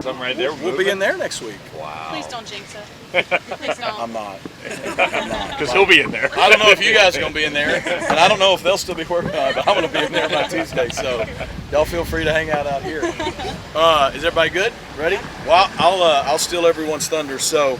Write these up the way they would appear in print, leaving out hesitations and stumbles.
Something right there. We'll be in there next week. Wow. Please don't jinx it. Please don't. I'm not. Because he'll be in there. I don't know if you guys are going to be in there, and I don't know if they'll still be working on it, but I'm going to be in there by Tuesday, so y'all feel free to hang out here. Is everybody good? Ready? Well, I'll steal everyone's thunder. So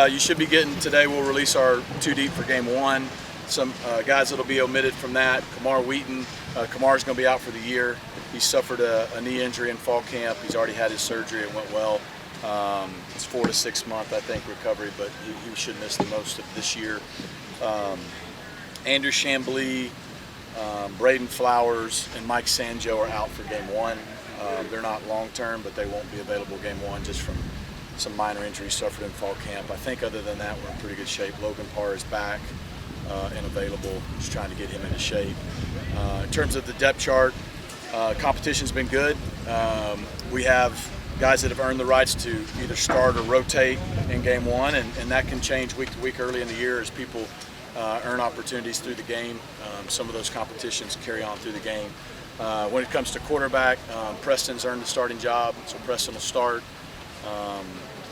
you should be getting today. We'll release our 2 deep for game 1. Some guys that'll be omitted from that. Kamar Wheaton. Kamar's going to be out for the year. He suffered a knee injury in fall camp. He's already had his surgery. It went well. It's 4 to 6 month, I think, recovery, but he should miss the most of this year. Andrew Chambly, Braden Flowers, and Mike Sanjo are out for game 1. They're not long-term, but they won't be available game 1 just from some minor injuries suffered in fall camp. I think other than that, we're in pretty good shape. Logan Parr is back and available. Just trying to get him into shape. In terms of the depth chart, competition's been good. We have guys that have earned the rights to either start or rotate in game 1, and that can change week to week early in the year as people earn opportunities through the game. Some of those competitions carry on through the game. When it comes to quarterback, Preston's earned the starting job, so Preston will start.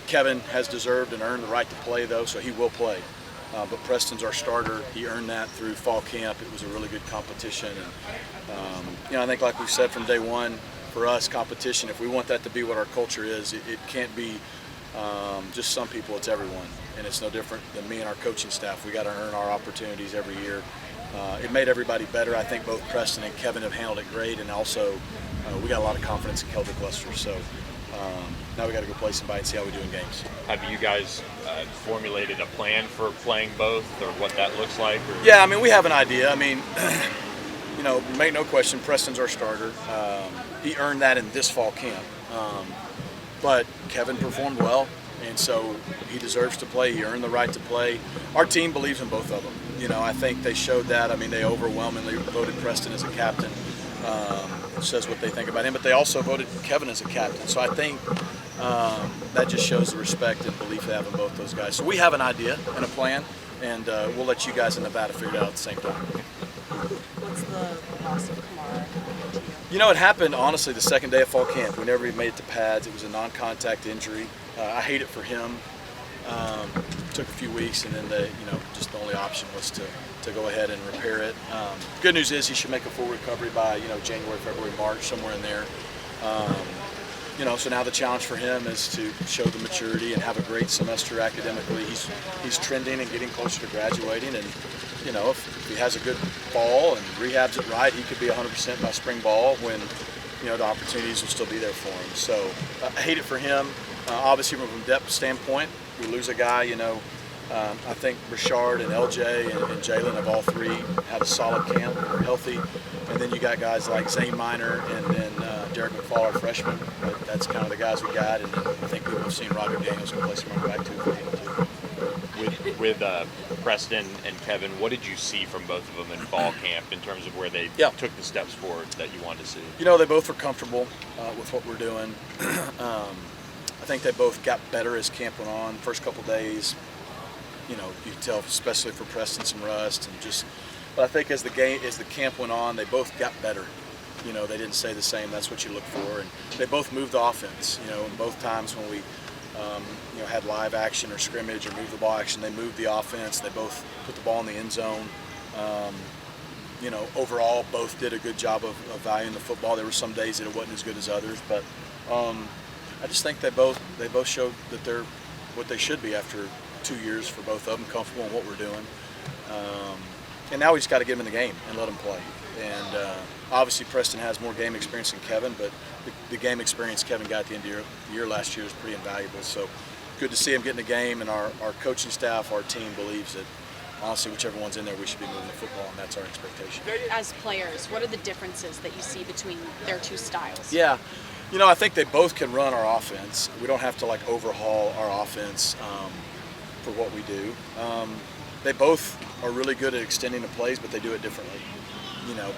Kevin has deserved and earned the right to play, though, so he will play. But Preston's our starter. He earned that through fall camp. It was a really good competition. And, I think like we've said from day one, for us, competition, if we want that to be what our culture is, it can't be just some people, it's everyone. And it's no different than me and our coaching staff. We got to earn our opportunities every year. It made everybody better. I think both Preston and Kevin have handled it great, and also we got a lot of confidence in Kelvin Cluster. So now we got to go play somebody and see how we do in games. Have you guys formulated a plan for playing both, or what that looks like? Or? Yeah, we have an idea. Make no question, Preston's our starter. He earned that in this fall camp. But Kevin performed well, and so he deserves to play. He earned the right to play. Our team believes in both of them. I think they showed that. They overwhelmingly voted Preston as a captain. Says what they think about him, but they also voted Kevin as a captain. So I think that just shows the respect and belief they have in both those guys. So we have an idea and a plan, and we'll let you guys in Nevada figure it out at the same time. What's the loss of Kamara to you? It happened, honestly, the second day of fall camp. We never even made it to pads. It was a non-contact injury. I hate it for him. Took a few weeks, and then just the only option was to go ahead and repair it. Good news is he should make a full recovery by January, February, March, somewhere in there. So now the challenge for him is to show the maturity and have a great semester academically. He's trending and getting closer to graduating, and if he has a good fall and rehabs it right, he could be 100% by spring ball when the opportunities will still be there for him. So I hate it for him. Obviously, from a depth standpoint, we lose a guy. I think Richard and LJ and Jalen have all three had a solid camp, they're healthy, and then you got guys like Zane Minor and then Derek McFall, our freshman. But that's kind of the guys we got, and then I think people have seen Roger Daniels can play some running back too for him too. With Preston and Kevin, what did you see from both of them in fall camp in terms of where they took the steps forward that you wanted to see? They both were comfortable with what we're doing. I think they both got better as camp went on. First couple days, you could tell, especially for Preston, some rust and just. But I think as the camp went on, they both got better. They didn't stay the same. That's what you look for, and they both moved the offense. And both times when we, had live action or scrimmage or moved the ball action, they moved the offense. They both put the ball in the end zone. Overall, both did a good job of valuing the football. There were some days that it wasn't as good as others, but I just think they both showed that they're what they should be after 2 years for both of them, comfortable in what we're doing. And now we just got to get them in the game and let them play. And obviously Preston has more game experience than Kevin, but the game experience Kevin got at the end of the year last year is pretty invaluable. So good to see him get in the game, and our coaching staff, our team believes that honestly whichever one's in there, we should be moving the football, and that's our expectation. As players, what are the differences that you see between their two styles? Yeah. I think they both can run our offense. We don't have to overhaul our offense for what we do. They both are really good at extending the plays, but they do it differently.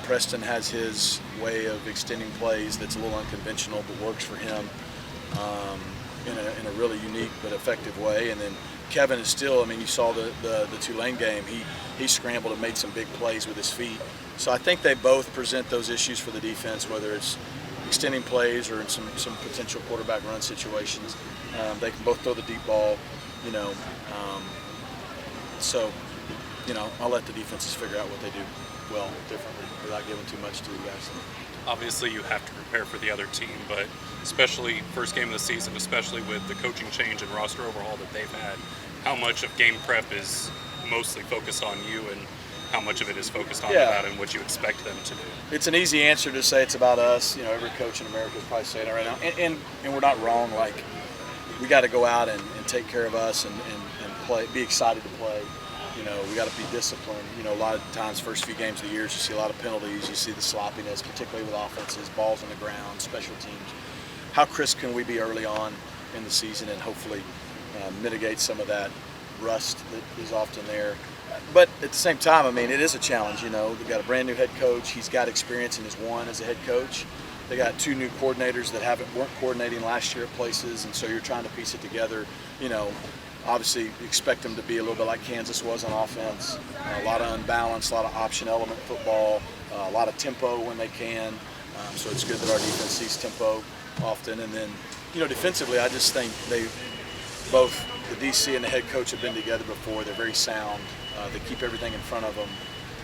Preston has his way of extending plays that's a little unconventional, but works for him in a really unique but effective way. And then Kevin is still, you saw the Tulane game. He scrambled and made some big plays with his feet. So I think they both present those issues for the defense, whether it's extending plays or in some potential quarterback run situations. They can both throw the deep ball, you know. So, you know, I'll let the defenses figure out what they do well differently without giving too much to the guys. Obviously, you have to prepare for the other team, but especially first game of the season, especially with the coaching change and roster overhaul that they've had, how much of game prep is mostly focused on you and how much of it is focused on that and what you expect them to do? It's an easy answer to say it's about us. You know, every coach in America is probably saying that right now. And we're not wrong. Like, we got to go out and take care of us and play, be excited to play. You know, we got to be disciplined. You know, a lot of times, first few games of the years, you see a lot of penalties. You see the sloppiness, particularly with offenses, balls on the ground, special teams. How crisp can we be early on in the season and hopefully mitigate some of that rust that is often there? But at the same time, I mean, it is a challenge. You know, they've got a brand new head coach. He's got experience and has won as a head coach. They got two new coordinators that weren't coordinating last year at places, and so you're trying to piece it together. You know, obviously you expect them to be a little bit like Kansas was on offense. A lot of unbalance, a lot of option element football, a lot of tempo when they can. So it's good that our defense sees tempo often. And then, you know, defensively, I just think both the DC and the head coach have been together before. They're very sound. They keep everything in front of them.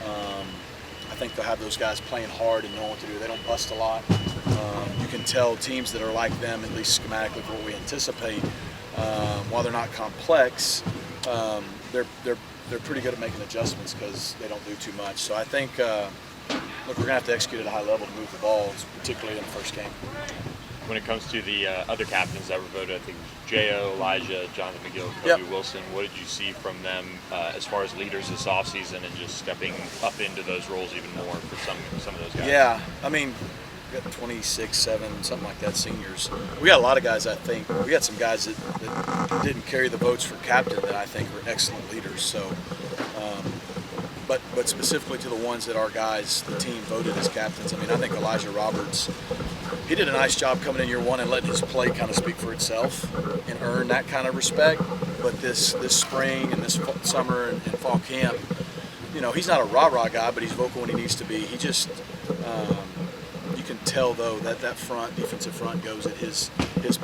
I think they'll have those guys playing hard and knowing what to do. They don't bust a lot. You can tell teams that are like them, at least schematically for what we anticipate, while they're not complex, they're pretty good at making adjustments because they don't do too much. So I think, look, we're going to have to execute at a high level to move the ball, particularly in the first game. When it comes to the other captains that were voted, I think J.O., Elijah, Jonathan McGill, Kobe Wilson, what did you see from them as far as leaders this offseason and just stepping up into those roles even more for some of those guys? Yeah, I mean, we got 26, 7, something like that, seniors. We got a lot of guys, I think. We got some guys that didn't carry the votes for captain that I think are excellent leaders. So, but specifically to the ones that our guys, the team, voted as captains. I mean, I think Elijah Roberts, he did a nice job coming in year one and letting his play kind of speak for itself and earn that kind of respect. But this spring and this summer and fall camp, you know, he's not a rah-rah guy, but he's vocal when he needs to be. He just, you can tell though that defensive front goes at his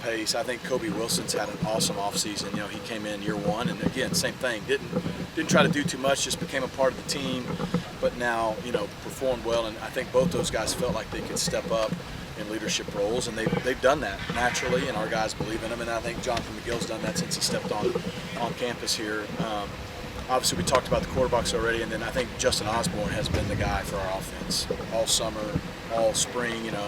pace. I think Kobe Wilson's had an awesome offseason. You know, he came in year one and again, same thing. Didn't try to do too much, just became a part of the team, but now, you know, performed well. And I think both those guys felt like they could step up in leadership roles, and they've done that naturally, and our guys believe in them. And I think Jonathan McGill's done that since he stepped on campus here. Obviously, we talked about the quarterbacks already, and then I think Justin Osborne has been the guy for our offense all summer, all spring. You know,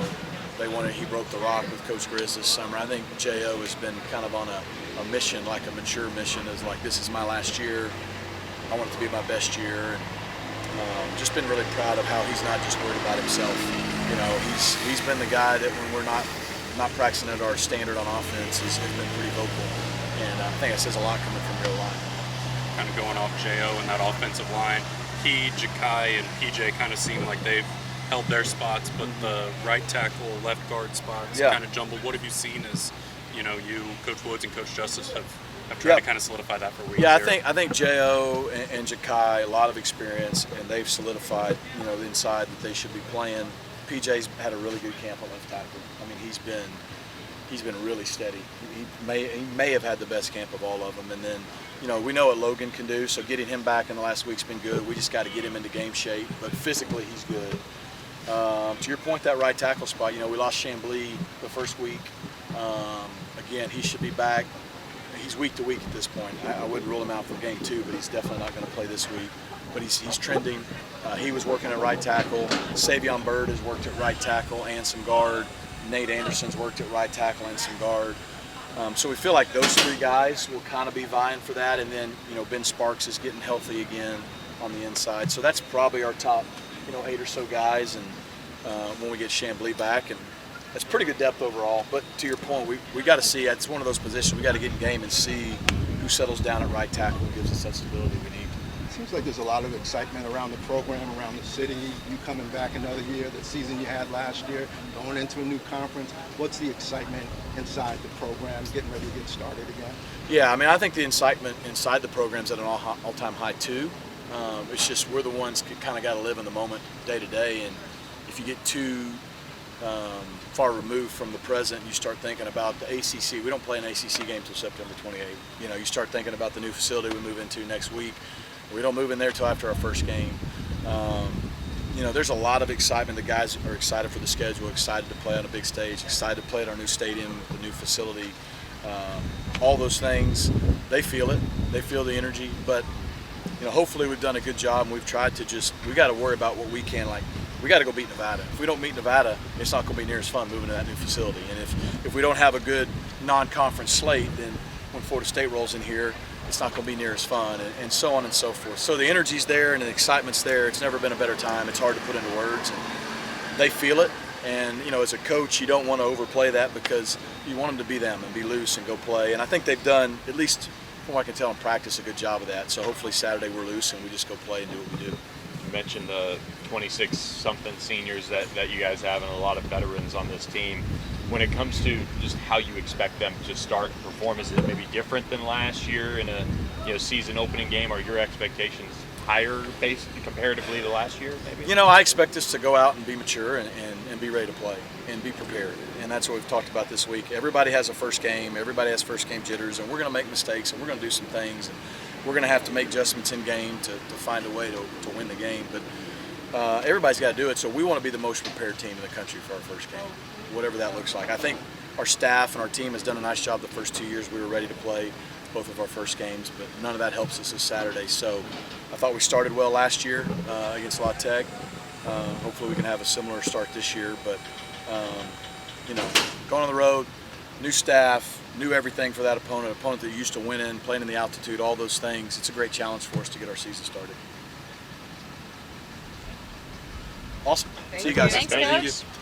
he broke the rock with Coach Grizz this summer. I think J.O. has been kind of on a mission, like a mature mission, is like, this is my last year. I want it to be my best year. And just been really proud of how he's not just worried about himself. You know, he's been the guy that when we're not practicing at our standard on offense has been pretty vocal. And I think that says a lot coming from real line. Kind of going off J.O. and that offensive line, he, Ja'Kai, and PJ kind of seem like they've held their spots, but the right tackle, left guard spots kind of jumbled. What have you seen as, you know, you, Coach Woods, and Coach Justice have tried to kind of solidify that for a week? Yeah, I think J.O. and Ja'Kai, a lot of experience, and they've solidified, you know, the inside that they should be playing. PJ's had a really good camp on left tackle. I mean, he's been really steady. He may have had the best camp of all of them. And then, you know, we know what Logan can do, so getting him back in the last week's been good. We just got to get him into game shape, but physically he's good. To your point, that right tackle spot, you know, we lost Chamblee the first week. Again, he should be back. He's week to week at this point. I wouldn't rule him out for game 2, but he's definitely not going to play this week. But he's trending. He was working at right tackle. Savion Byrd has worked at right tackle and some guard. Nate Anderson's worked at right tackle and some guard. So we feel like those 3 guys will kind of be vying for that. And then, you know, Ben Sparks is getting healthy again on the inside. So that's probably our top, you know, 8 or so guys. And when we get Chamblee back, and that's pretty good depth overall. But to your point, we got to see. It's one of those positions we got to get in game and see who settles down at right tackle and gives us that stability we need. Seems like there's a lot of excitement around the program, around the city. You coming back another year, the season you had last year, going into a new conference. What's the excitement inside the program, getting ready to get started again? Yeah, I mean, I think the excitement inside the program's at an all-time high too. It's just we're the ones who kind of got to live in the moment day to day, and if you get too far removed from the present, you start thinking about the ACC. We don't play an ACC game till September 28th. You know, you start thinking about the new facility we move into next week. We don't move in there till after our first game. You know, there's a lot of excitement. The guys are excited for the schedule, excited to play on a big stage, excited to play at our new stadium, the new facility. All those things, they feel it. They feel the energy. But, you know, hopefully we've done a good job, and we've tried to we got to worry about what we can. Like, we got to go beat Nevada. If we don't beat Nevada, it's not going to be near as fun moving to that new facility. And if we don't have a good non-conference slate, then when Florida State rolls in here, it's not going to be near as fun, and so on and so forth. So the energy's there and the excitement's there. It's never been a better time. It's hard to put into words, and they feel it. And, you know, as a coach, you don't want to overplay that because you want them to be them and be loose and go play. And I think they've done, at least from what I can tell in practice, a good job of that. So hopefully Saturday we're loose and we just go play and do what we do. You mentioned the 26-something seniors that you guys have and a lot of veterans on this team. When it comes to just how you expect them to start and perform, is it maybe different than last year in a season opening game? Are your expectations higher based comparatively to last year, maybe? You know, I expect us to go out and be mature and be ready to play and be prepared. And that's what we've talked about this week. Everybody has a first game. Everybody has first game jitters, and we're going to make mistakes, and we're going to do some things. And we're going to have to make adjustments in game to find a way to win the game. But everybody's got to do it, so we want to be the most prepared team in the country for our first game, whatever that looks like. I think our staff and our team has done a nice job the first 2 years. We were ready to play both of our first games, but none of that helps us this Saturday. So I thought we started well last year against La Tech. Hopefully we can have a similar start this year. But, you know, going on the road, new staff, new everything for that opponent that used to win in, playing in the altitude, all those things. It's a great challenge for us to get our season started. Awesome. See you guys. Thanks, Thank Coach. you.